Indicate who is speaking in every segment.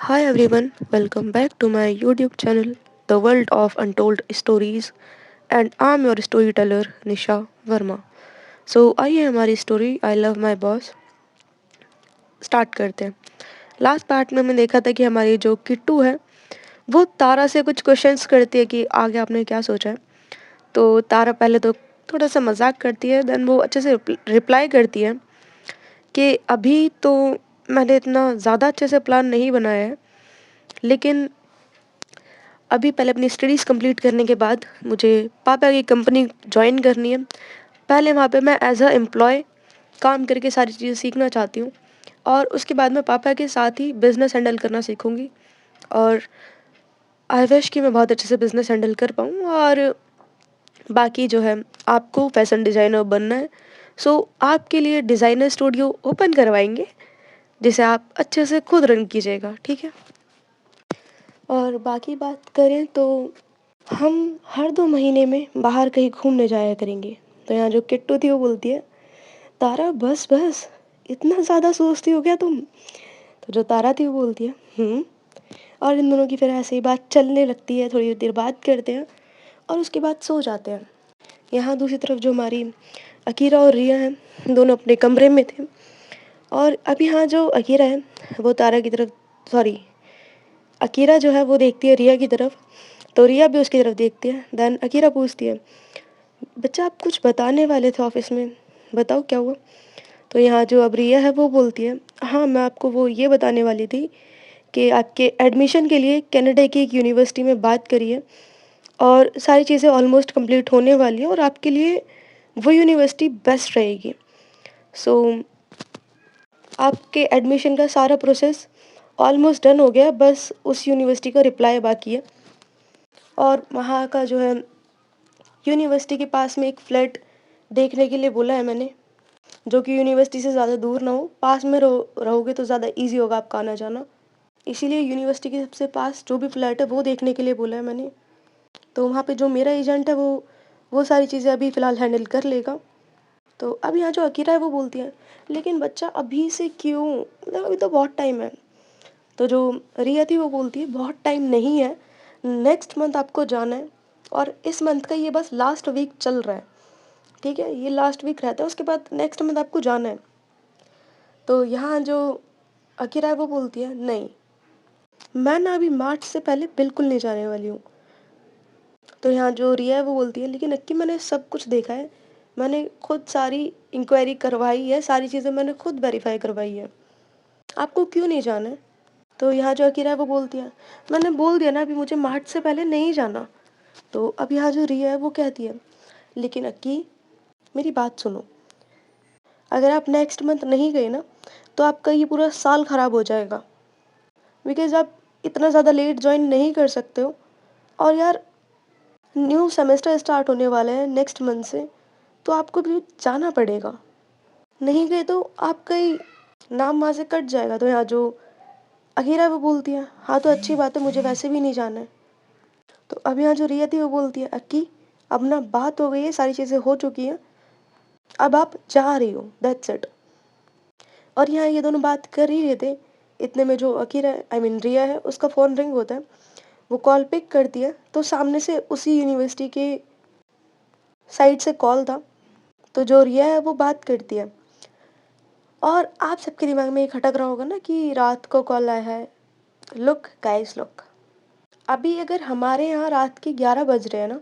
Speaker 1: Hi everyone, welcome back to my YouTube channel, The World of Untold Stories, and I'm your storyteller Nisha Verma. आइए हमारी story I love my boss start करते हैं। Last part में हमने देखा था कि हमारी जो किट्टू है वो तारा से कुछ क्वेश्चंस करती है कि आगे आपने क्या सोचा है। तो तारा पहले तो थोड़ा सा मजाक करती है, देन वो अच्छे से रिप्लाई करती है कि अभी तो मैंने इतना ज़्यादा अच्छे से प्लान नहीं बनाया है, लेकिन अभी पहले अपनी स्टडीज़ कंप्लीट करने के बाद मुझे पापा की कंपनी ज्वाइन करनी है। पहले वहाँ पे मैं एज अ एम्प्लॉय काम करके सारी चीज़ें सीखना चाहती हूँ, और उसके बाद मैं पापा के साथ ही बिज़नेस हैंडल करना सीखूँगी। और आई विश कि मैं बहुत अच्छे से बिज़नेस हैंडल कर पाऊँ। और बाकी जो है, आपको फैशन डिज़ाइनर बनना है, आपके लिए डिज़ाइनर स्टूडियो ओपन करवाएंगे जिसे आप अच्छे से खुद रन कीजिएगा, ठीक है। और बाकी बात करें तो हम हर 2 महीने में बाहर कहीं घूमने जाया करेंगे। तो यहाँ जो किट्टू थी वो बोलती है, तारा बस बस, इतना ज़्यादा सोचती हो क्या तुम। तो जो तारा थी वो बोलती है और इन दोनों की फिर ऐसे ही बात चलने लगती है। थोड़ी देर बात करते हैं और उसके बाद सो जाते हैं। यहाँ दूसरी तरफ जो हमारी अकीरा और रिया हैं, दोनों अपने कमरे में थे। और अब यहाँ जो अकीरा है वो तारा की तरफ, सॉरी, अकीरा जो है वो देखती है रिया की तरफ, तो रिया भी उसकी तरफ देखती है। देन अकीरा पूछती है, बच्चा आप कुछ बताने वाले थे ऑफिस में, बताओ क्या हुआ। तो यहाँ जो अब रिया है वो बोलती है, हाँ मैं आपको वो ये बताने वाली थी कि आपके एडमिशन के लिए कनाडा की एक यूनिवर्सिटी में बात करी है, और सारी चीज़ें ऑलमोस्ट कंप्लीट होने वाली है और आपके लिए वो यूनिवर्सिटी बेस्ट रहेगी। सो आपके एडमिशन का सारा प्रोसेस ऑलमोस्ट डन हो गया, बस उस यूनिवर्सिटी का रिप्लाई बाकी है। और वहाँ का जो है, यूनिवर्सिटी के पास में एक फ्लैट देखने के लिए बोला है मैंने, जो कि यूनिवर्सिटी से ज़्यादा दूर ना हो, पास में रहोगे तो ज़्यादा इजी होगा आपका आना जाना। इसीलिए यूनिवर्सिटी के सबसे पास जो भी फ्लैट है वो देखने के लिए बोला है मैंने। तो वहाँ पे जो मेरा एजेंट है वो सारी चीज़ें अभी फ़िलहाल हैंडल कर लेगा। तो अब यहाँ जो अकीरा है वो बोलती है, लेकिन बच्चा अभी से क्यों, मतलब अभी तो बहुत टाइम है। तो जो रिया थी वो बोलती है, बहुत टाइम नहीं है, नेक्स्ट मंथ आपको जाना है, और इस मंथ का ये बस लास्ट वीक चल रहा है, ठीक है, ये लास्ट वीक रहता है, उसके बाद नेक्स्ट मंथ आपको जाना है। तो यहाँ जो अकीरा है वो बोलती है, नहीं, मैं ना अभी मार्च से पहले बिल्कुल नहीं जाने वाली हूँ। तो यहाँ जो रिया है वो बोलती है, लेकिन अक्की मैंने सब कुछ देखा है, मैंने खुद सारी इंक्वायरी करवाई है, सारी चीज़ें मैंने खुद वेरीफाई करवाई है, आपको क्यों नहीं जाना है। तो यहाँ जो अकीरा है वो बोलती है, मैंने बोल दिया ना अभी मुझे मार्च से पहले नहीं जाना। तो अब यहाँ जो रिया है वो कहती है, लेकिन अक्की मेरी बात सुनो, अगर आप नेक्स्ट मंथ नहीं गए ना तो आपका ये पूरा साल ख़राब हो जाएगा, बिकॉज़ आप इतना ज़्यादा लेट ज्वाइन नहीं कर सकते हो। और यार, न्यू सेमेस्टर स्टार्ट होने वाला है नेक्स्ट मंथ से, तो आपको भी जाना पड़ेगा, नहीं गए तो आपका ही नाम वहाँ से कट जाएगा। तो यहाँ जो अकीरा है वो बोलती है, हाँ तो अच्छी बात है, मुझे वैसे भी नहीं जाना है। तो अब यहाँ जो रिया थी वो बोलती है, अक्की अब ना बात हो गई है, सारी चीज़ें हो चुकी हैं, अब आप जा रही हो, दैट्स इट। और यहाँ ये दोनों बात कर ही रहे थे, इतने में जो अकीरा, आई मीन रिया है, उसका फ़ोन रिंग होता है। वो कॉल पिक करती है तो सामने से उसी यूनिवर्सिटी के साइड से कॉल था। तो जो रिया है वो बात करती है, और आप सबके दिमाग में ये खटक रहा होगा ना कि रात को कॉल आया है। लुक गाइस, लुक, अभी अगर हमारे यहाँ रात के 11 बज रहे हैं ना,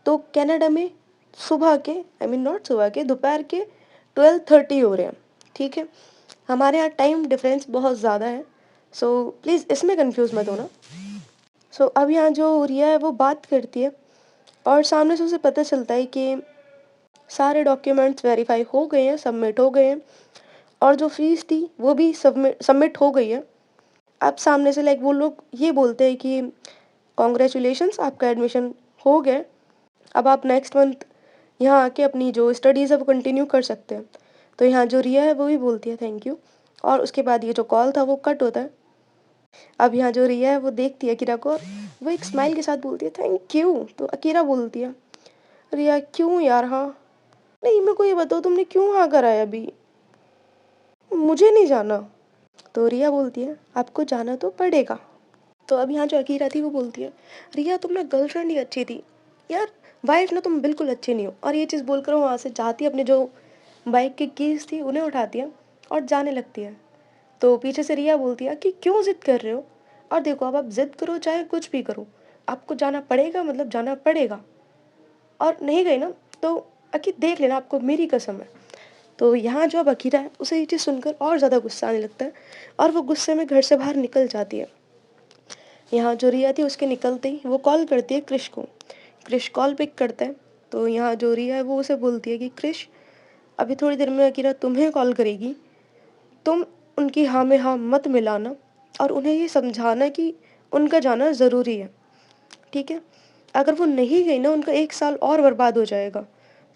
Speaker 1: तो कनाडा में सुबह के, आई मीन नॉट सुबह के, दोपहर के 12:30 हो रहे हैं, ठीक है। हमारे यहाँ टाइम डिफरेंस बहुत ज़्यादा है, सो प्लीज़ इसमें कंफ्यूज मत होना। अब यहाँ जो रिया है वो बात करती है, और सामने से उसे पता चलता है कि सारे डॉक्यूमेंट्स वेरीफाई हो गए हैं, सबमिट हो गए हैं, और जो फीस थी वो भी सबमिट हो गई है। अब सामने से लाइक वो लोग ये बोलते हैं कि कॉन्ग्रेचुलेशंस, आपका एडमिशन हो गया, अब आप नेक्स्ट मंथ यहाँ आके अपनी जो स्टडीज़ है वो कंटिन्यू कर सकते हैं। तो यहाँ जो रिया है वो भी बोलती है थैंक यू, और उसके बाद ये जो कॉल था वो कट होता है। अब यहाँ जो रिया है वो देखती है अकीरा को, और वो एक स्माइल के साथ बोलती है थैंक यू। तो अकीरा बोलती है, रिया क्यों यार, हाँ, नहीं, मेरे को ये बताओ तुमने क्यों हाँ करा है अभी, मुझे नहीं जाना। तो रिया बोलती है आपको जाना तो पड़ेगा। तो अब यहाँ जो अकीरा थी वो बोलती है रिया तुम ना गर्लफ्रेंड ही अच्छी थी यार, वाइफ ना तुम बिल्कुल अच्छी नहीं हो। और ये चीज़ बोलकर वो वहाँ से जाती है, अपने जो बाइक की कीज थी उन्हें उठाती है और जाने लगती है। तो पीछे से रिया बोलती है कि क्यों ज़िद कर रहे हो, और देखो अब आप ज़िद करो चाहे कुछ भी करो, आपको जाना पड़ेगा मतलब जाना पड़ेगा, और नहीं गई ना तो अकी देख लेना, आपको मेरी कसम है। तो यहाँ जो अब अकीरा है उसे ये चीज़ सुनकर और ज़्यादा गुस्सा आने लगता है और वो गुस्से में घर से बाहर निकल जाती है। यहाँ जो रिया थी उसके निकलते ही वो कॉल करती है क्रिश को। क्रिश कॉल पिक करता है। तो यहाँ जो रिया है वो उसे बोलती है कि क्रिश अभी थोड़ी देर में अकीरा तुम्हें कॉल करेगी, तुम उनकी हाँ में हाँ मत मिलाना और उन्हें ये समझाना कि उनका जाना ज़रूरी है, ठीक है? अगर वो नहीं गई ना उनका 1 साल और बर्बाद हो जाएगा।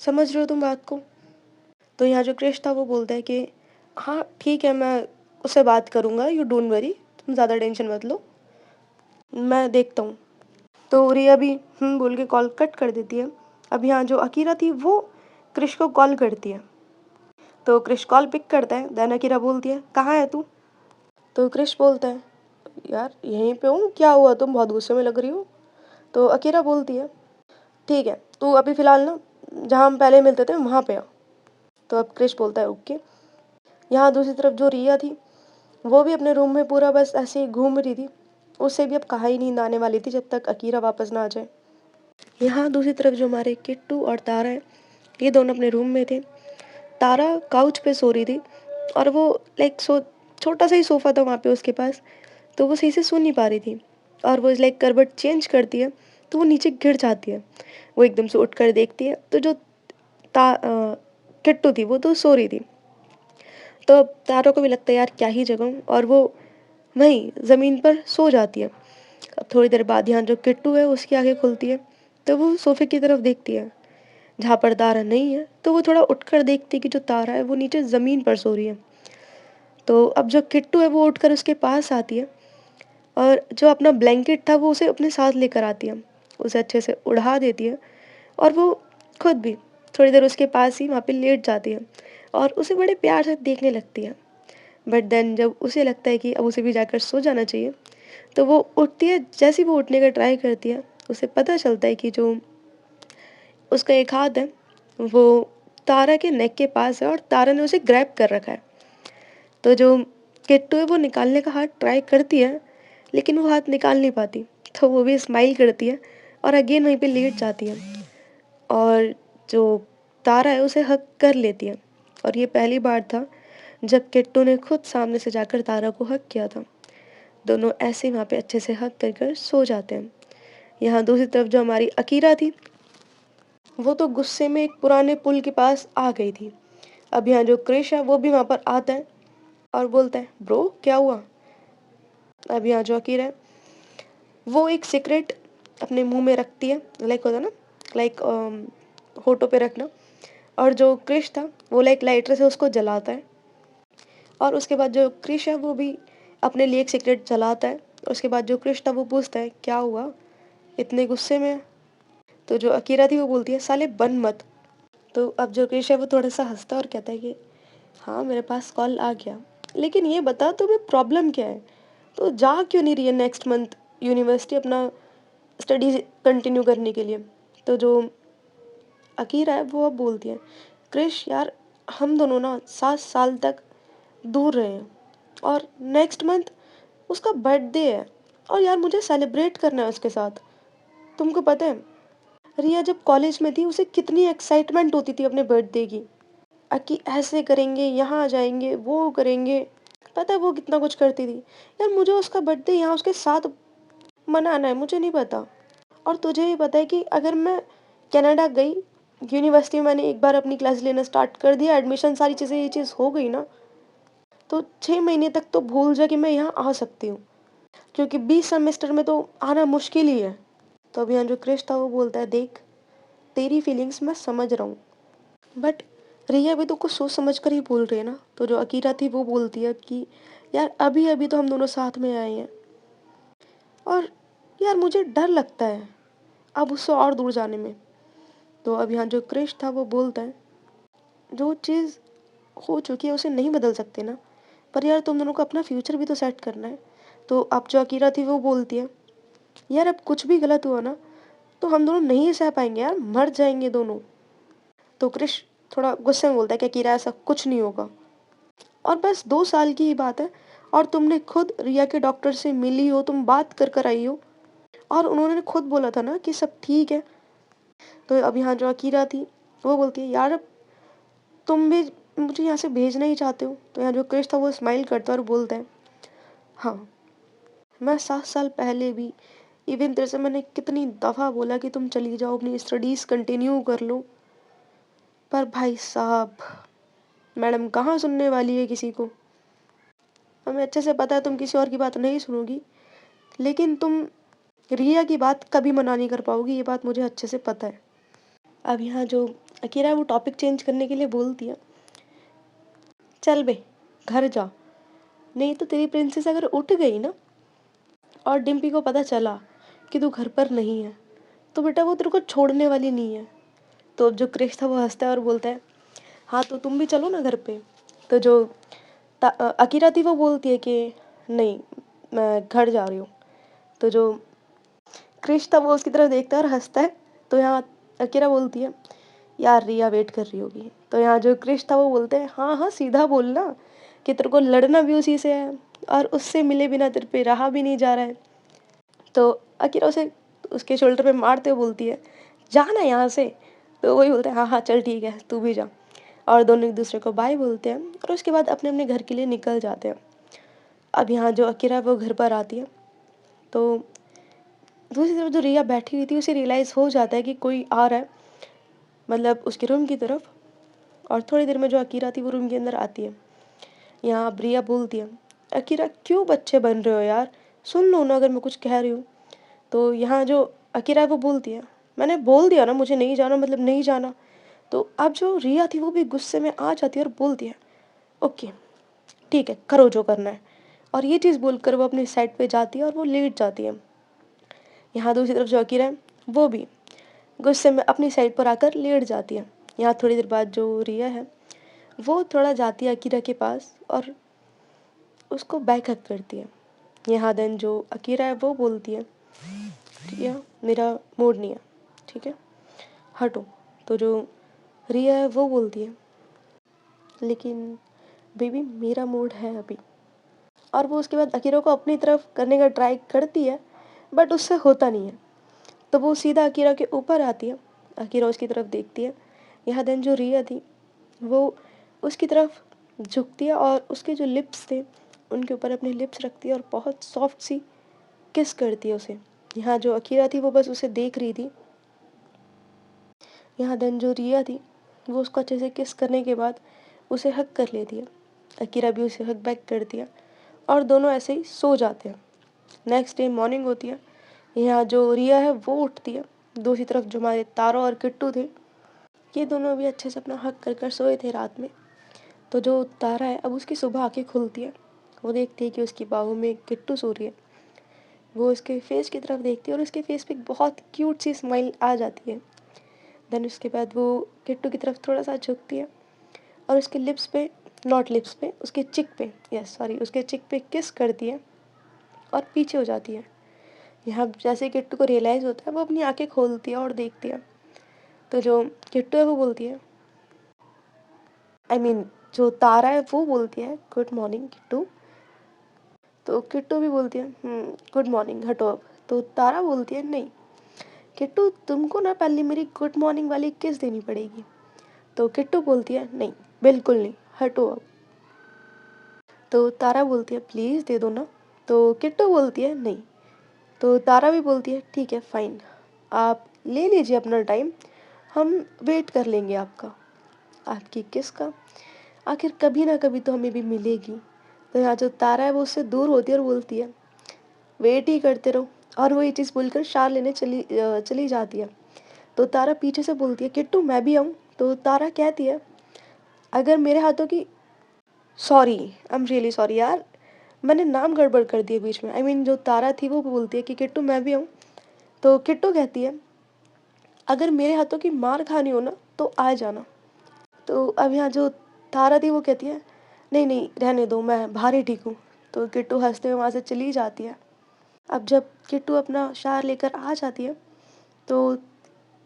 Speaker 1: समझ रहे हो तुम बात को? तो यहाँ जो क्रिश था वो बोलता है कि हाँ ठीक है, मैं उससे बात करूँगा, यू डोंट वरी, तुम ज़्यादा टेंशन मत लो, मैं देखता हूँ। तो रिया भी बोल के कॉल कट कर देती है। अब यहाँ जो अकीरा थी वो क्रिश को कॉल करती है। तो क्रिश कॉल पिक करता है। देन अकीरा बोलती है कहाँ है तू? तो क्रिश बोलता है यार यहीं पे हूँ, क्या हुआ तुम बहुत गुस्से में लग रही हो? तो अकीरा बोलती है ठीक है तू अभी फ़िलहाल ना जहाँ हम पहले मिलते थे वहाँ पे आ। तो अब क्रिश बोलता है ओके। यहाँ दूसरी तरफ जो रिया थी वो भी अपने रूम में पूरा बस ऐसे ही घूम रही थी। उससे भी अब कहाँ ही नींद आने वाली थी जब तक अकीरा वापस ना आ जाए। यहाँ दूसरी तरफ जो हमारे किट्टू और तारा है, ये दोनों अपने रूम में थे। तारा काउच पे सो रही थी और वो लाइक छोटा सा ही सोफ़ा था वहाँ पे उसके पास, तो वो सही से सो नहीं पा रही थी और वो लाइक करवट चेंज करती है तो वो नीचे गिर जाती है। वो एकदम से उठकर देखती है तो जो किट्टू थी वो तो सो रही थी। तो अब तारा को भी लगता है यार क्या ही जगह हूँ, और वो वहीं ज़मीन पर सो जाती है। अब थोड़ी देर बाद यहाँ जो किट्टू है उसकी आंखें खुलती है तो वो सोफ़े की तरफ देखती है जहाँ पर तारा नहीं है। तो वो थोड़ा उठकर देखती है कि जो तारा है वो नीचे ज़मीन पर सो रही है। तो अब जो किट्टू है वो उठकर उसके पास आती है और जो अपना ब्लैंकेट था वो उसे अपने साथ लेकर आती है, उसे अच्छे से उड़ा देती है और वो खुद भी थोड़ी देर उसके पास ही वहाँ पे लेट जाती है और उसे बड़े प्यार से देखने लगती है। बट देन जब उसे लगता है कि अब उसे भी जाकर सो जाना चाहिए तो वो उठती है। जैसे ही वो उठने का ट्राई करती है उसे पता चलता है कि जो उसका एक हाथ है वो तारा के नेक के पास है और तारा ने उसे ग्रैब कर रखा है। तो जो किट्टू है वो निकालने का हाथ ट्राई करती है लेकिन वो हाथ निकाल नहीं पाती। तो वो भी स्माइल करती है और अगेन वहीं पे लेट जाती है और जो तारा है उसे हग कर लेती है। और ये पहली बार था जब किट्टू ने खुद सामने से जाकर तारा को हग किया था। दोनों ऐसे ही वहाँ पे अच्छे से हग कर कर सो जाते हैं। यहाँ दूसरी तरफ जो हमारी अकीरा थी वो तो गुस्से में एक पुराने पुल के पास आ गई थी। अब यहाँ जो क्रिश है वो भी वहाँ पर आता है और बोलता है ब्रो क्या हुआ? अब यहाँ जो अकीरा है वो एक सिगरेट अपने मुंह में रखती है, लाइक होता है ना, लाइक होठों पे रखना। और जो क्रिश था वो लाइक लाइटर से उसको जलाता है और उसके बाद जो क्रिश है वो भी अपने लिए एक सिगरेट जलाता है। उसके बाद जो क्रिश था वो पूछता है क्या हुआ, इतने गुस्से में? तो जो अकीरा थी वो बोलती है साले बन मत। तो अब जो क्रिश है वो थोड़ा सा हंसता है और कहता है कि हाँ मेरे पास कॉल आ गया, लेकिन ये बता तुम्हें प्रॉब्लम क्या है? तो जा क्यों नहीं रही है नेक्स्ट मंथ यूनिवर्सिटी अपना स्टडीज कंटिन्यू करने के लिए? तो जो अकीरा है वो अब बोलती है क्रिश यार हम दोनों ना 7 साल तक दूर रहे हैं और नेक्स्ट मंथ उसका बर्थडे है और यार मुझे सेलिब्रेट करना है उसके साथ। तुमको पता है रिया जब कॉलेज में थी उसे कितनी एक्साइटमेंट होती थी अपने बर्थडे की, कि ऐसे करेंगे, यहाँ जाएंगे, वो करेंगे। पता है वो कितना कुछ करती थी। यार मुझे उसका बर्थडे यहाँ उसके साथ मनाना है, मुझे नहीं पता। और तुझे भी पता है कि अगर मैं कनाडा गई, यूनिवर्सिटी में मैंने एक बार अपनी क्लास लेना स्टार्ट कर दिया, एडमिशन सारी चीज़ें ये चीज़ हो गई ना, तो 6 महीने तक तो भूल जा कि मैं यहाँ आ सकती हूँ, क्योंकि 20 सेमेस्टर में तो आना मुश्किल ही है। तो अभी यहाँ जो क्रिश था वो बोलता है देख तेरी फीलिंग्स मैं समझ रहा हूँ, बट रिया भी तो कुछ सोच समझ कर ही बोल रही है ना। तो जो अकीरा थी वो बोलती है कि यार अभी अभी तो हम दोनों साथ में आए हैं और यार मुझे डर लगता है अब उससे और दूर जाने में। तो अब यहाँ जो क्रिश था वो बोलता है जो चीज़ हो चुकी है उसे नहीं बदल सकते ना, पर यार तुम दोनों को अपना फ्यूचर भी तो सेट करना है। तो अब जो अकीरा थी वो बोलती है, यार अब कुछ भी गलत हुआ ना तो हम दोनों नहीं सह पाएंगे यार, मर जाएंगे दोनों। तो क्रिश थोड़ा गुस्से में बोलता है कि अकीरा ऐसा कुछ नहीं होगा, और बस 2 साल की ही बात है, और तुमने खुद रिया के डॉक्टर से मिली हो, तुम बात कर कर आई हो, और उन्होंने खुद बोला था ना कि सब ठीक है। तो अब यहाँ जो अकीरा थी वो बोलती है, यार अब तुम भी मुझे यहाँ से भेजना ही चाहते हो। तो यहाँ जो क्रिश था वो स्माइल करता है और बोलता है, हाँ मैं 7 साल पहले भी इवन तेरे से मैंने कितनी दफ़ा बोला कि तुम चली जाओ, अपनी स्टडीज़ कंटिन्यू कर लो, पर भाई साहब मैडम कहाँ सुनने वाली है किसी को। हमें अच्छे से पता है तुम किसी और की बात नहीं सुनोगी, लेकिन तुम रिया की बात कभी मना नहीं कर पाओगी, ये बात मुझे अच्छे से पता है। अब यहाँ जो अकीरा है वो टॉपिक चेंज करने के लिए बोलती है, चल बे घर जा, नहीं तो तेरी प्रिंसेस अगर उठ गई ना और डिम्पी को पता चला कि तू घर पर नहीं है तो बेटा वो तेरे को छोड़ने वाली नहीं है। तो अब जो क्रिश था वो हंसता है और बोलता है, हाँ तो तुम भी चलो ना घर पे। तो जो अकीरा थी वो बोलती है कि नहीं मैं घर जा रही हूँ। तो जो क्रिश था वो उसकी तरफ देखता है और हंसता है। तो यहाँ अकीरा बोलती है, यार रिया वेट कर रही होगी। तो यहाँ जो क्रिश था वो बोलते हैं, हाँ हाँ सीधा बोलना कि तेरे को लड़ना भी उसी से है और उससे मिले बिना तेरे पे रहा भी नहीं जा रहा है। तो अकीरा उसे उसके शोल्डर पे मारते हुए बोलती है, जाना यहाँ से। तो वही बोलते हैं, हाँ हाँ चल ठीक है तू भी जा। और दोनों एक दूसरे को बाय बोलते हैं और उसके बाद अपने अपने घर के लिए निकल जाते हैं। अब यहाँ जो अकीरा है वो घर पर आती है, तो दूसरी तरफ जो रिया बैठी हुई थी उसे रियलाइज़ हो जाता है कि कोई आ रहा है, मतलब उसके रूम की तरफ। और थोड़ी देर में जो अकीरा थी वो रूम के अंदर आती है। यहाँ अब रिया बोलती है, अकीरा क्यों बच्चे बन रहे हो यार, सुन लो ना अगर मैं कुछ कह रही हूँ। तो यहाँ जो अकीरा है वो बोलती है, मैंने बोल दिया ना मुझे नहीं जाना मतलब नहीं जाना। तो अब जो रिया थी वो भी गुस्से में आ जाती है और बोलती है, ओके ठीक है करो जो करना है। और ये चीज़ बोलकर वो अपनी साइड पे जाती है और वो लेट जाती है। यहाँ दूसरी तरफ जो अकीरा है वो भी गुस्से में अपनी साइड पर आकर लेट जाती है। यहाँ थोड़ी देर बाद जो रिया है वो थोड़ा जाती है अकीरा के पास और उसको बैक हग करती है। यहाँ देन जो अकीरा है वो बोलती है, रिया मेरा मूड नहीं है, ठीक है हटो। तो जो रिया है वो बोलती है, लेकिन बेबी मेरा मूड है अभी। और वो उसके बाद अकीरा को अपनी तरफ करने का ट्राई करती है, बट उससे होता नहीं है। तो वो सीधा अकीरा के ऊपर आती है, अकीरा उसकी तरफ देखती है। यहाँ देन जो रिया थी वो उसकी तरफ झुकती है और उसके जो लिप्स थे उनके ऊपर अपने लिप्स रखती है और बहुत सॉफ्ट सी किस करती है उसे। यहाँ जो अकीरा थी वो बस उसे देख रही थी। यहाँ देन जो रिया थी वो उसको अच्छे से किस करने के बाद उसे हक कर लेती है। अकीरा भी उसे हक बैक करती है और दोनों ऐसे ही सो जाते हैं। नेक्स्ट डे मॉर्निंग होती है। यहाँ जो रिया है वो उठती है। दूसरी तरफ जो हमारे तारो और किट्टू थे ये दोनों भी अच्छे से अपना हक कर कर सोए थे रात में। तो जो तारा है अब उसकी सुबह आँखें खुलती है, वो देखती है कि उसकी बाहों में किट्टू सो रही है। वो उसके फेस की तरफ देखती है और उसके फेस पे एक बहुत क्यूट सी स्माइल आ जाती है। देन उसके बाद वो किट्टू की तरफ थोड़ा सा झुकती है और उसके लिप्स पे, नॉट लिप्स पे, उसके चिक पे, यस सॉरी उसके चिक पे किस करती है और पीछे हो जाती है। यहाँ जैसे किट्टू को रियलाइज़ होता है वो अपनी आंखें खोलती है और देखती है। तो जो किट्टू है वो बोलती है, जो तारा है वो बोलती है, गुड मॉर्निंग किट्टू। तो किट्टू भी बोलती है, गुड मॉर्निंग हटो अब। तो तारा बोलती है, नहीं किट्टू तुमको ना पहले मेरी गुड मॉर्निंग वाली किस देनी पड़ेगी। तो किट्टू बोलती है, नहीं बिल्कुल नहीं हटो अब। तो तारा बोलती है, प्लीज़ दे दो ना। तो किट्टू बोलती है, नहीं। तो तारा भी बोलती है, ठीक है फाइन, आप ले लीजिए अपना टाइम, हम वेट कर लेंगे आपका, आपकी किस का, आखिर कभी ना कभी तो हमें भी मिलेगी। तो यहाँ जो तारा है वो उससे दूर होती है और बोलती है, वेट ही करते रहो। और वो ये चीज़ बोलकर शार लेने चली जाती है। तो तारा पीछे से बोलती है, किट्टू मैं भी आऊँ। तो तारा कहती है, अगर मेरे हाथों की, sorry I am really sorry यार, मैंने नाम गड़बड़ कर दिया बीच में। जो तारा थी वो बोलती है कि किट्टू मैं भी आऊँ। तो किट्टू कहती है, अगर मेरे हाथों की मार खानी हो ना तो आ जाना। तो अब यहाँ जो तारा थी वो कहती है, नहीं, नहीं रहने दो, मैं बाहर ही ठीक हूँ। तो किट्टू हँसते हुए वहाँ से चली जाती है। अब जब किट्टू अपना शावर लेकर आ जाती है, तो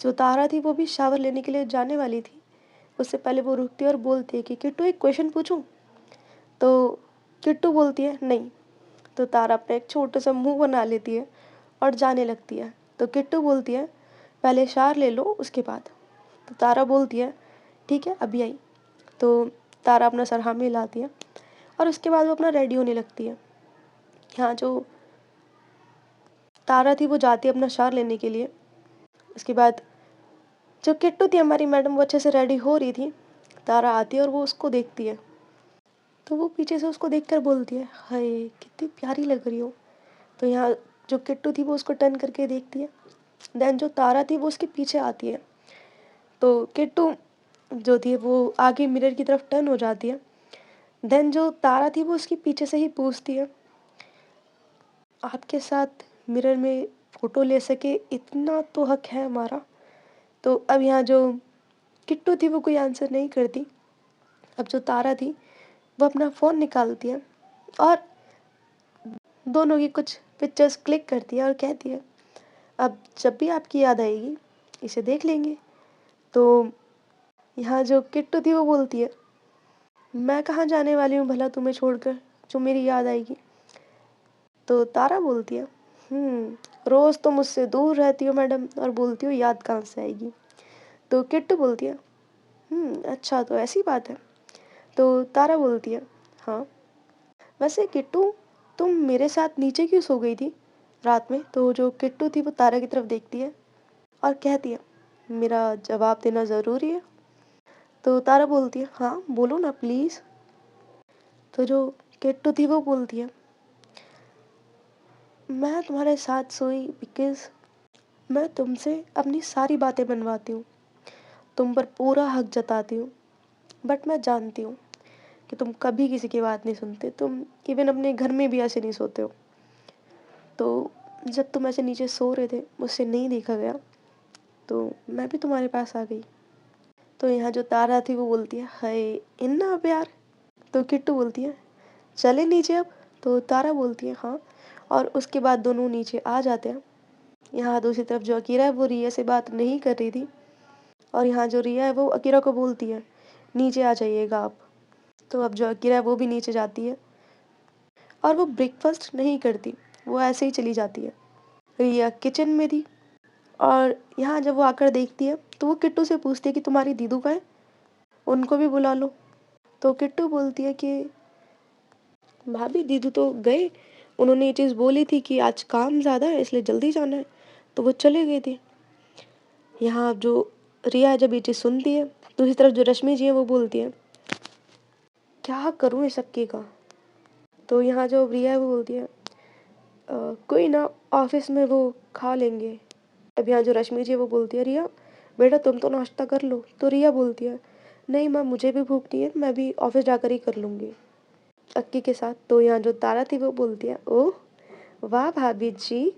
Speaker 1: जो तारा थी वो भी शावर लेने के लिए जाने वाली थी। उससे पहले वो रुकती है और बोलती है कि किट्टू एक क्वेश्चन पूछूं? तो किट्टू बोलती है नहीं। तो तारा अपना एक छोटा सा मुंह बना लेती है और जाने लगती है। तो किट्टू बोलती है पहले शावर ले लो उसके बाद। तो तारा बोलती है ठीक है अभी आई। तो तारा अपना सर हाँ में हिलाती है और उसके बाद वो अपना रेडी होने लगती है। यहाँ जो तारा थी वो जाती है अपना शावर लेने के लिए। उसके बाद जो किट्टू थी हमारी मैडम वो अच्छे से रेडी हो रही थी। तारा आती है और वो उसको देखती है। तो वो पीछे से उसको देखकर बोलती है हाय कितनी प्यारी लग रही हो। तो यहाँ जो किट्टू थी वो उसको टर्न करके देखती है। देन जो तारा थी वो उसके पीछे आती है। तो किट्टू जो थी वो आगे मिरर की तरफ टर्न हो जाती है। देन जो तारा थी वो उसके पीछे से ही पूछती है आपके साथ मिरर में फ़ोटो ले सके इतना तो हक है हमारा। तो अब यहाँ जो किट्टू थी वो कोई आंसर नहीं करती। अब जो तारा थी वो अपना फ़ोन निकालती है और दोनों की कुछ पिक्चर्स क्लिक करती है और कहती है अब जब भी आपकी याद आएगी इसे देख लेंगे। तो यहाँ जो किट्टू थी वो बोलती है मैं कहाँ जाने वाली हूँ भला तुम्हें छोड़कर जो मेरी याद आएगी। तो तारा बोलती है रोज़ तो मुझसे दूर रहती हो मैडम और बोलती हो याद कहाँ से आएगी। तो किट्टू बोलती है अच्छा तो ऐसी बात है। तो तारा बोलती है हाँ वैसे किट्टू तुम मेरे साथ नीचे क्यों सो गई थी रात में। तो जो किट्टू थी वो तारा की तरफ देखती है और कहती है मेरा जवाब देना ज़रूरी है। तो तारा बोलती है हाँ बोलो ना प्लीज़। तो जो किट्टू थी वो बोलती है मैं तुम्हारे साथ सोई बिकॉज़ मैं तुमसे अपनी सारी बातें मनवाती हूँ, तुम पर पूरा हक जताती हूँ। बट मैं जानती हूँ कि तुम कभी किसी की बात नहीं सुनते, तुम इवन अपने घर में भी ऐसे नहीं सोते हो। तो जब तुम ऐसे नीचे सो रहे थे मुझसे नहीं देखा गया तो मैं भी तुम्हारे पास आ गई। तो यहाँ जो तारा थी वो बोलती है हाय इन्ना प्यार। तो किट्टू बोलती है चले नीचे अब। तो तारा बोलती है हाँ और उसके बाद दोनों नीचे आ जाते हैं। यहाँ दूसरी तरफ जो अकीरा है वो रिया से बात नहीं कर रही थी और यहाँ जो रिया है वो अकीरा को बोलती है नीचे आ जाइएगा आप। तो अब जो अकीरा है वो भी नीचे जाती है और वो ब्रेकफास्ट नहीं करती, वो ऐसे ही चली जाती है। रिया किचन में थी और यहाँ जब वो आकर देखती है तो वो किट्टू से पूछती है कि तुम्हारी दीदू कहाँ है, उनको भी बुला लो। तो किट्टू बोलती है कि भाभी दीदू तो गए, उन्होंने ये चीज़ बोली थी कि आज काम ज़्यादा है इसलिए जल्दी जाना है तो वो चले गए थे। यहाँ जो रिया जब ये चीज़ सुनती है दूसरी तरफ जो रश्मि जी है वो बोलती है क्या करूँ इस सबके का। तो यहाँ जो रिया है वो बोलती है कोई ना ऑफिस में वो खा लेंगे। अब यहाँ जो रश्मि जी है वो बोलती है रिया बेटा तुम तो नाश्ता कर लो। तो रिया बोलती है नहीं माँ मुझे भी भूख नहीं है, मैं भी ऑफिस जाकर ही कर लूँगी अक्की के साथ। तो यहाँ जो तारा थी वो बोलती है ओह वाह भाभी जी,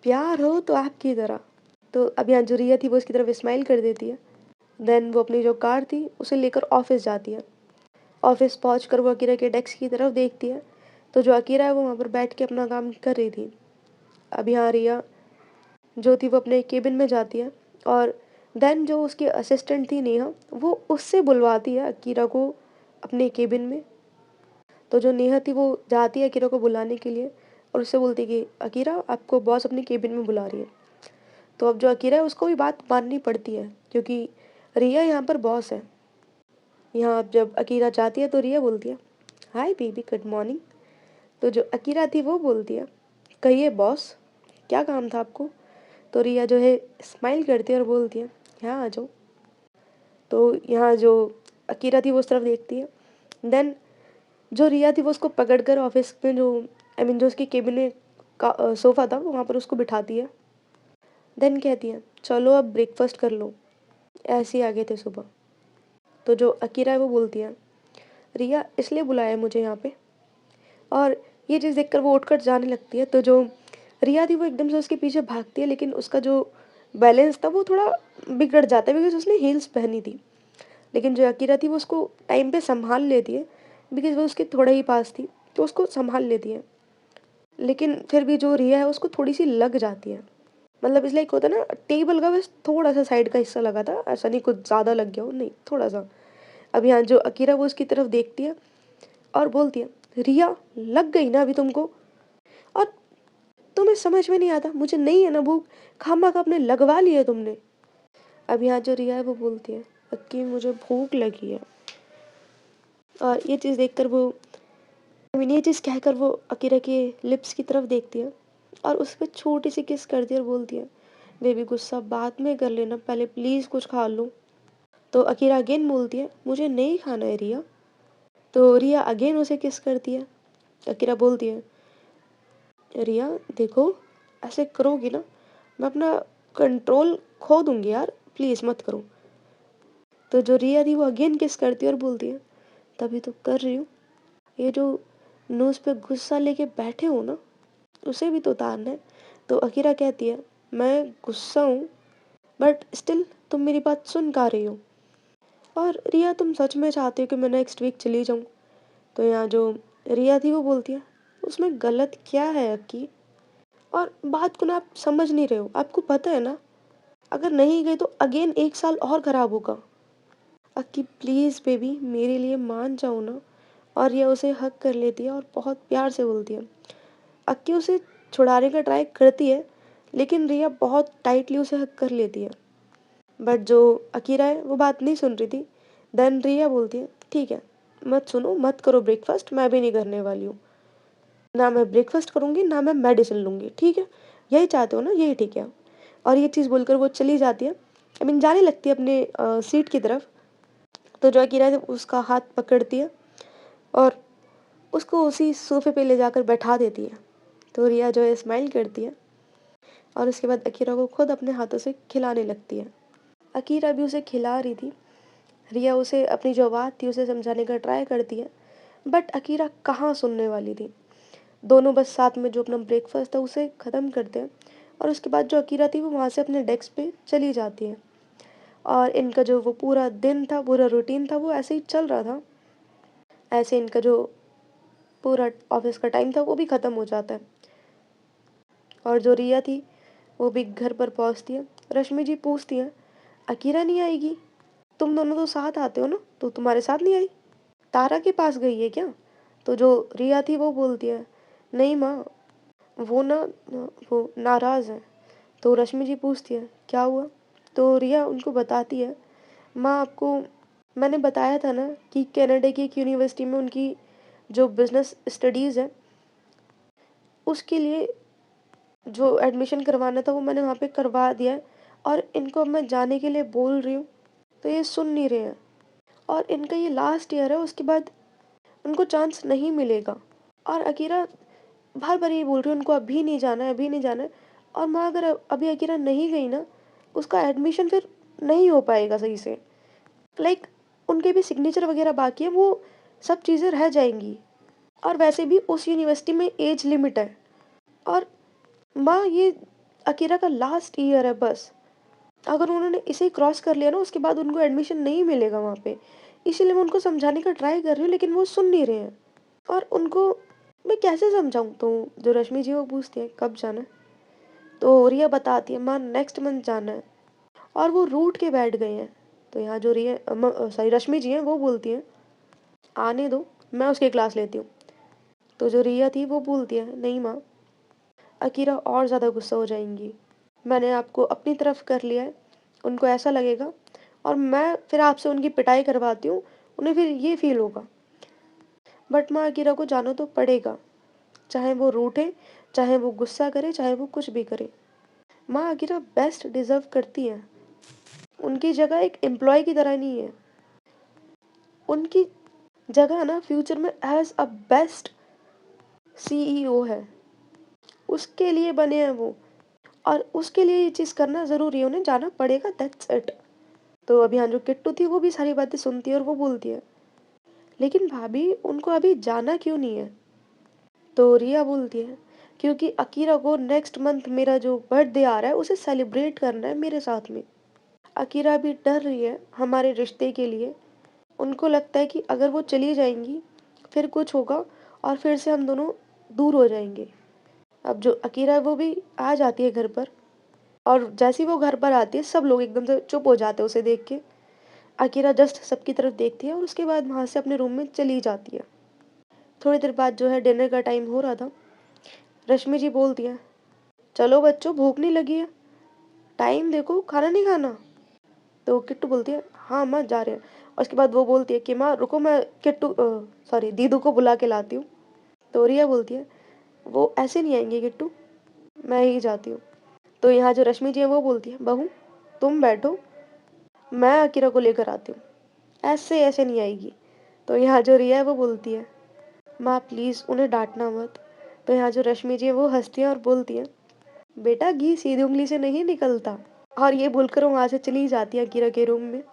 Speaker 1: प्यार हो तो आपकी तरह। तो अब यहाँ जो रिया थी वो उसकी तरफ स्माइल कर देती है। देन वो अपनी जो कार थी उसे लेकर ऑफिस जाती है। ऑफिस पहुँच कर वो अकीरा के डेस्क की तरफ देखती है तो जो अकीरा है वो वहाँ पर बैठ के अपना काम कर रही थी। अब यहाँ रिया जो थी वो अपने केबिन में जाती है और देन जो उसकी असिस्टेंट थी नेहा वो उससे बुलवाती है अकीरा को अपने केबिन में। तो जो नेहा थी वो जाती है अकीरा को बुलाने के लिए और उससे बोलती है कि अकीरा आपको बॉस अपने केबिन में बुला रही है। तो अब जो अकीरा है उसको भी बात माननी पड़ती है क्योंकि रिया यहाँ पर बॉस है। यहाँ अब जब अकीरा जाती है तो रिया बोलती है हाय बेबी गुड मॉर्निंग। तो जो अकीरा थी वो बोलती है कहिए बॉस क्या काम था आपको। तो रिया जो है स्माइल करती है और बोलती है यहाँ आ जाओ। तो यहाँ जो अकीरा थी वो उस तरफ देखती है। देन जो रिया थी वो उसको पकड़ कर ऑफिस में जो जो उसके केबिन में का सोफ़ा था वहाँ पर उसको बिठाती है। देन कहती है चलो अब ब्रेकफास्ट कर लो, ऐसे ही आ गए थे सुबह। तो जो अकीरा है वो बोलती है रिया इसलिए बुलाया है मुझे यहाँ पे। और ये चीज़ देखकर वो उठकर जाने लगती है। तो जो रिया थी वो एकदम से उसके पीछे भागती है लेकिन उसका जो बैलेंस था वो थोड़ा बिगड़ जाता है बिकॉज उसने हील्स पहनी थी। लेकिन जो अकीरा थी वो उसको टाइम पे संभाल लेती है बिकॉज़ वो उसके थोड़ा ही पास थी, तो उसको सँभाल लेती है। लेकिन फिर भी जो रिया है उसको थोड़ी-सी लग जाती है। मतलब इट्स लाइक होता है ना, टेबल का बस थोड़ा-सा साइड का हिस्सा लगा था, ऐसा नहीं कुछ ज़्यादा लग गया हो, नहीं थोड़ा-सा। अब यहाँ जो अकीरा वो उसकी तरफ देखती है और बोलती है, "रिया, लग गई ना अभी तुमको? और तुम्हें समझ में नहीं आता, मुझे नहीं है ना भूख, खामख़ा आपने लगवा ली है तुमने।" अब यहाँ जो रिया है वो बोलती है, "अक्की मुझे भूख लगी है।" और ये चीज़ देखकर वो आई मीन ये चीज़ कहकर वो अकीरा के लिप्स की तरफ देखती है और उस पे छोटी-सी किस करती है और बोलती है, "बेबी गुस्सा बाद में कर लेना, पहले प्लीज़ कुछ खा लो।" तो अकीरा अगेन बोलती है, "मुझे नहीं खाना है रिया।" तो रिया अगेन उसे किस करती है। अकीरा बोलती है, "रिया देखो, ऐसे करोगी ना, मैं अपना कंट्रोल खो दूँगी यार, प्लीज़ मत करो।" तो जो रिया थी वो अगेन किस करती है और बोलती है, "तभी तो कर रही हूँ, ये जो नोज़ पे गुस्सा लेके बैठे हो ना, उसे भी तो उतारना है।" तो अकीरा कहती है, "मैं गुस्सा हूँ, बट स्टिल तुम मेरी बात सुन कहाँ रही हो? और रिया तुम सच में चाहती हो कि मैं नेक्स्ट वीक चली जाऊँ?" तो यहाँ जो रिया थी वो बोलती है, "उसमें गलत क्या है अक्की? और बात को ना आप समझ नहीं रहे हो, आपको पता है ना, अगर नहीं गए तो अगेन 1 साल और खराब होगा। अक्की प्लीज़ बेबी मेरे लिए मान जाओ ना।" और रिया उसे हग कर लेती है और बहुत प्यार से बोलती है। अक्की उसे छुड़ाने का ट्राई करती है, लेकिन रिया बहुत टाइटली उसे हग कर लेती है। बट जो अकीरा है वो बात नहीं सुन रही थी। देन रिया बोलती है, "ठीक है, मत सुनो, मत करो ब्रेकफ़ास्ट, मैं भी नहीं करने वाली हूँ। ना मैं ब्रेकफ़ास्ट करूँगी, ना मैं मेडिसिन लूँगी, ठीक है? यही चाहते हो ना, यही ठीक है।" और ये चीज़ बोलकर वो चली जाती है। आई मीन जाने लगती है अपने सीट की तरफ। तो जो अकीरा है उसका हाथ पकड़ती है और उसको उसी सोफ़े पे ले जाकर बैठा देती है। तो रिया जो है स्माइल करती है और उसके बाद अकीरा को खुद अपने हाथों से खिलाने लगती है। अकीरा भी उसे खिला रही थी। रिया उसे अपनी जो बात थी उसे समझाने का ट्राई करती है, बट अकीरा कहाँ सुनने वाली थी। दोनों बस साथ में जो अपना ब्रेकफ़ास्ट था उसे ख़त्म करते हैं और उसके बाद जो अकीरा थी वो वहाँ से अपने डेस्क पे चली जाती है। और इनका जो वो पूरा दिन था, पूरा रूटीन था वो ऐसे ही चल रहा था। ऐसे इनका जो पूरा ऑफ़िस का टाइम था वो भी ख़त्म हो जाता है। और जो रिया थी वो भी घर पर पहुँचती है। रश्मि जी पूछती हैं, "अकीरा नहीं आएगी? तुम दोनों तो साथ आते हो ना, तो तुम्हारे साथ नहीं आई? तारा के पास गई है क्या?" तो जो रिया थी वो बोलती है, "नहीं माँ, वो ना वो नाराज़ है।" तो रश्मि जी पूछती है, "क्या हुआ?" तो रिया उनको बताती है, "माँ आपको मैंने बताया था ना कि कनाडा की एक यूनिवर्सिटी में उनकी जो बिज़नेस स्टडीज़ है, उसके लिए जो एडमिशन करवाना था वो मैंने वहाँ पे करवा दिया है और इनको अब मैं जाने के लिए बोल रही हूँ, तो ये सुन नहीं रहे हैं और इनका ये लास्ट ईयर है, उसके बाद उनको चांस नहीं मिलेगा।" और अकीरा बार-बार ये बोल रही है उनको अभी नहीं जाना है, अभी नहीं जाना है। और माँ अगर अभी अकीरा नहीं गई ना, उसका एडमिशन फिर नहीं हो पाएगा सही से। लाइक उनके भी सिग्नेचर वगैरह बाकी है, वो सब चीज़ें रह जाएँगी और वैसे भी उस यूनिवर्सिटी में एज लिमिट है। और माँ ये अकीरा का लास्ट ईयर है बस। अगर उन्होंने इसे क्रॉस कर लिया ना उसके बाद उनको एडमिशन नहीं मिलेगा वहाँ पे। इसीलिए मैं उनको समझाने का ट्राई कर रही हूँ लेकिन वो सुन नहीं रहे हैं। और उनको मैं कैसे समझाऊँ? तो जो रश्मि जी वो पूछती हैं, "कब जाना है?" तो रिया बताती है, "माँ नेक्स्ट मंथ जाना है।" और वो रूठ के बैठ गए हैं। तो यहाँ जो सॉरी रश्मि जी हैं वो बोलती हैं, "आने दो, मैं उसकी क्लास लेती हूँ।" तो जो रिया थी वो बोलती है, "नहीं माँ, अकीरा और ज़्यादा गुस्सा हो जाएँगी। मैंने आपको अपनी तरफ कर लिया है, उनको ऐसा लगेगा और मैं फिर आपसे उनकी पिटाई करवाती हूँ, उन्हें फिर ये फ़ील होगा। बट माँ अकीरा को जाना तो पड़ेगा, चाहे वो रूठे, चाहे वो गुस्सा करे, चाहे वो कुछ भी करे। माँ अकीरा बेस्ट डिज़र्व करती है। उनकी जगह एक एम्प्लॉयी की तरह नहीं है। उनकी जगह ना फ्यूचर में एज़ अ बेस्ट सीईओ है। उसके लिए बने हैं वो और उसके लिए ये चीज़ करना ज़रूरी है, उन्हें जाना पड़ेगा दैट्स इट। तो अभी यहाँ जो किट्टू थी वो भी सारी बातें सुनती है और वो बोलती है, "लेकिन भाभी उनको अभी जाना क्यों नहीं है?" तो रिया बोलती है, "क्योंकि अकीरा को नेक्स्ट मंथ मेरा जो बर्थडे आ रहा है उसे सेलिब्रेट करना है मेरे साथ में। अकीरा भी डर रही है हमारे रिश्ते के लिए। उनको लगता है कि अगर वो चली जाएँगी फिर कुछ होगा और फिर से हम दोनों दूर हो जाएँगे। अब जो अकीरा है वो भी आ जाती है घर पर और जैसे ही वो घर पर आती है सब लोग एकदम से चुप हो जाते हैं उसे देख के। अकीरा जस्ट सबकी तरफ देखती है और उसके बाद वहाँ से अपने रूम में चली जाती है। थोड़ी देर बाद जो है डिनर का टाइम हो रहा था। रश्मि जी बोलती हैं, चलो बच्चों भूख नहीं लगी है? टाइम देखो, खाना नहीं खाना? तो किट्टू बोलती है, हाँ अम्मा जा रहे हैं। और उसके बाद वो बोलती है कि माँ रुको मैं सॉरी दीदू को बुला के लाती हूँ। तो रिया बोलती है, वो ऐसे नहीं आएंगे किट्टू, मैं ही जाती हूँ। तो यहाँ जो रश्मि जी है वो बोलती है, बहू तुम बैठो, मैं अकीरा को लेकर आती हूँ, ऐसे ऐसे नहीं आएगी। तो यहाँ जो रिया है वो बोलती है, माँ प्लीज़ उन्हें डांटना मत। तो यहाँ जो रश्मि जी है वो हंसती है और बोलती है, बेटा घी सीधी उंगली से नहीं निकलता। और ये बोलकर वो वहाँ से चली जाती है अकीरा के रूम में।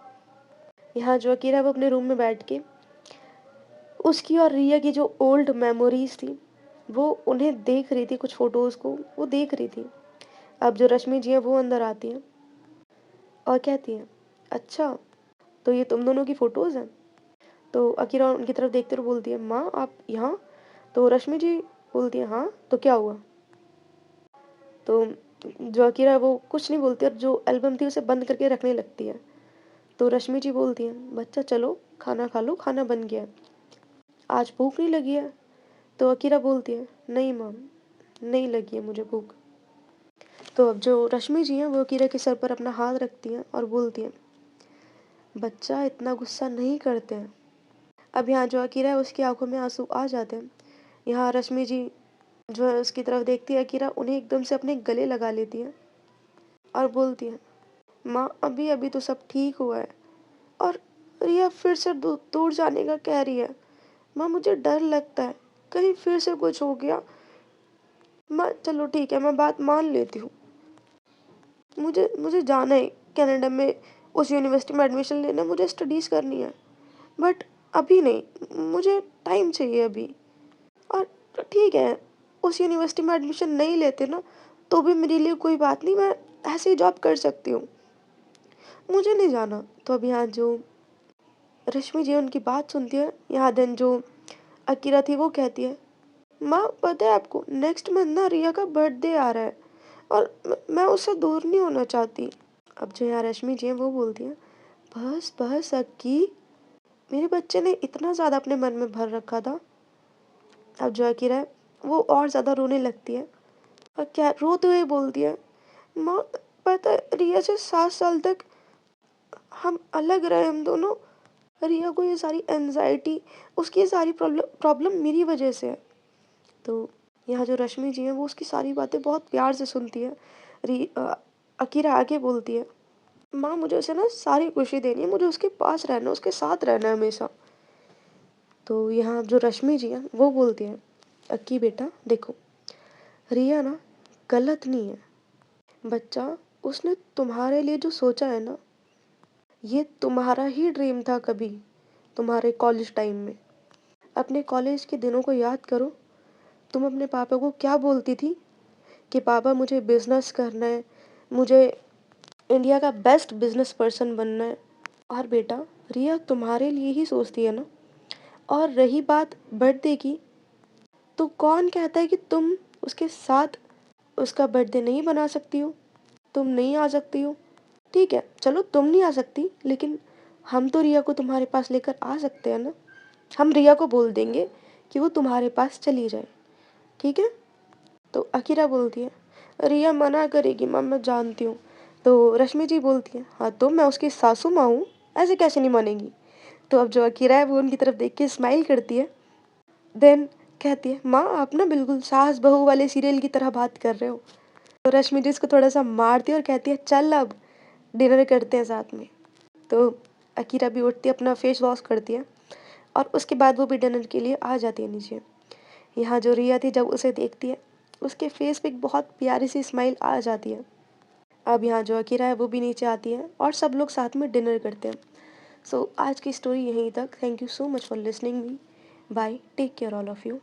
Speaker 1: यहाँ जो अकीरा है वो अपने रूम में बैठ के उसकी और रिया की जो ओल्ड मेमोरीज थी वो उन्हें देख रही थी, कुछ फोटोज़ को वो देख रही थी। अब जो रश्मि जी हैं वो अंदर आती हैं और कहती हैं, अच्छा तो ये तुम दोनों की फ़ोटोज़ हैं? तो अकीरा उनकी तरफ देखते हुए बोलती है, माँ आप यहाँ? तो रश्मि जी बोलती है, हाँ तो क्या हुआ? तो जो अकीरा है वो कुछ नहीं बोलती और जो एल्बम थी उसे बंद करके रखने लगती है। तो रश्मि जी बोलती हैं, बच्चा चलो खाना खा लो, खाना बन गया है। आज भूख नहीं लगी है? तो अकीरा बोलती है, नहीं मम, नहीं लगी है मुझे भूख। तो अब जो रश्मि जी हैं वो अकीरा के सर पर अपना हाथ रखती हैं और बोलती हैं, बच्चा इतना गुस्सा नहीं करते हैं। अब यहाँ जो अकीरा है उसकी आंखों में आंसू आ जाते हैं। यहाँ रश्मि जी जो है उसकी तरफ देखती है अकीरा, उन्हें एकदम से अपने गले लगा लेती है और बोलती है, माँ अभी अभी तो सब ठीक हुआ है और रिया फिर से दूर जाने का कह रही है। माँ मुझे डर लगता है कहीं फिर से कुछ हो गया। माँ चलो ठीक है, मैं बात मान लेती हूँ, मुझे मुझे जाना है कनाडा में, उस यूनिवर्सिटी में एडमिशन लेना, मुझे स्टडीज़ करनी है, बट अभी नहीं, मुझे टाइम चाहिए अभी। और ठीक है, उस यूनिवर्सिटी में एडमिशन नहीं लेते ना तो भी मेरे लिए कोई बात नहीं, मैं ऐसे ही जॉब कर सकती हूँ, मुझे नहीं जाना। तो अब यहाँ जो रश्मि जी उनकी बात सुनती है, यहाँ देन जो अकीरा थी वो कहती है, माँ पता है आपको नेक्स्ट मंथ ना रिया का बर्थडे आ रहा है और मैं उससे दूर नहीं होना चाहती। अब जो यहाँ रश्मि जी हैं वो बोलती हैं, बस बस अक्की, मेरे बच्चे ने इतना ज़्यादा अपने मन में भर रखा था। अब जो अकीरा है वो और ज़्यादा रोने लगती है और क्या रोते हुए बोलती है, माँ पता है रिया से 7 साल तक हम अलग रहे, हम दोनों। रिया को ये सारी एनजाइटी, उसकी ये सारी प्रॉब्लम प्रॉब्लम मेरी वजह से है। तो यहाँ जो रश्मि जी हैं वो उसकी सारी बातें बहुत प्यार से सुनती है। अकीरा आगे बोलती है, माँ मुझे उसे ना सारी खुशी देनी है, मुझे उसके पास रहना है, उसके साथ रहना है हमेशा। तो यहाँ जो रश्मि जी हैं वो बोलती हैं, अक्की बेटा देखो, रिया ना गलत नहीं है बच्चा, उसने तुम्हारे लिए जो सोचा है ना, ये तुम्हारा ही ड्रीम था कभी, तुम्हारे कॉलेज टाइम में। अपने कॉलेज के दिनों को याद करो, तुम अपने पापा को क्या बोलती थी कि पापा मुझे बिज़नेस करना है, मुझे इंडिया का बेस्ट बिजनेस पर्सन बनना है। और बेटा रिया तुम्हारे लिए ही सोचती है ना। और रही बात बर्थडे की, तो कौन कहता है कि तुम उसके साथ उसका बर्थडे नहीं बना सकती हो, तुम नहीं आ सकती हो? ठीक है चलो तुम नहीं आ सकती, लेकिन हम तो रिया को तुम्हारे पास लेकर आ सकते हैं ना। हम रिया को बोल देंगे कि वो तुम्हारे पास चली जाए, ठीक है? तो अकीरा बोलती है, रिया मना करेगी माँ, मैं जानती हूँ। तो रश्मि जी बोलती है, हाँ तो मैं उसकी सासू माँ हूँ, ऐसे कैसे नहीं मानेगी? तो अब जो अकीरा है वो उनकी तरफ देख के स्माइल करती है, देन कहती है, माँ आप ना बिल्कुल सास बहू वाले सीरियल की तरह बात कर रहे हो। तो रश्मि जी इसको थोड़ा सा मारती है और कहती है, चल अब डिनर करते हैं साथ में। तो अकीरा भी उठती है, अपना फेस वॉश करती है और उसके बाद वो भी डिनर के लिए आ जाती है नीचे। यहाँ जो रिया थी जब उसे देखती है, उसके फेस पे एक बहुत प्यारी सी स्माइल आ जाती है। अब यहाँ जो अकीरा है वो भी नीचे आती है और सब लोग साथ में डिनर करते हैं। सो आज की स्टोरी यहीं तक। Thank you so much for listening me. Bye, take care all of you.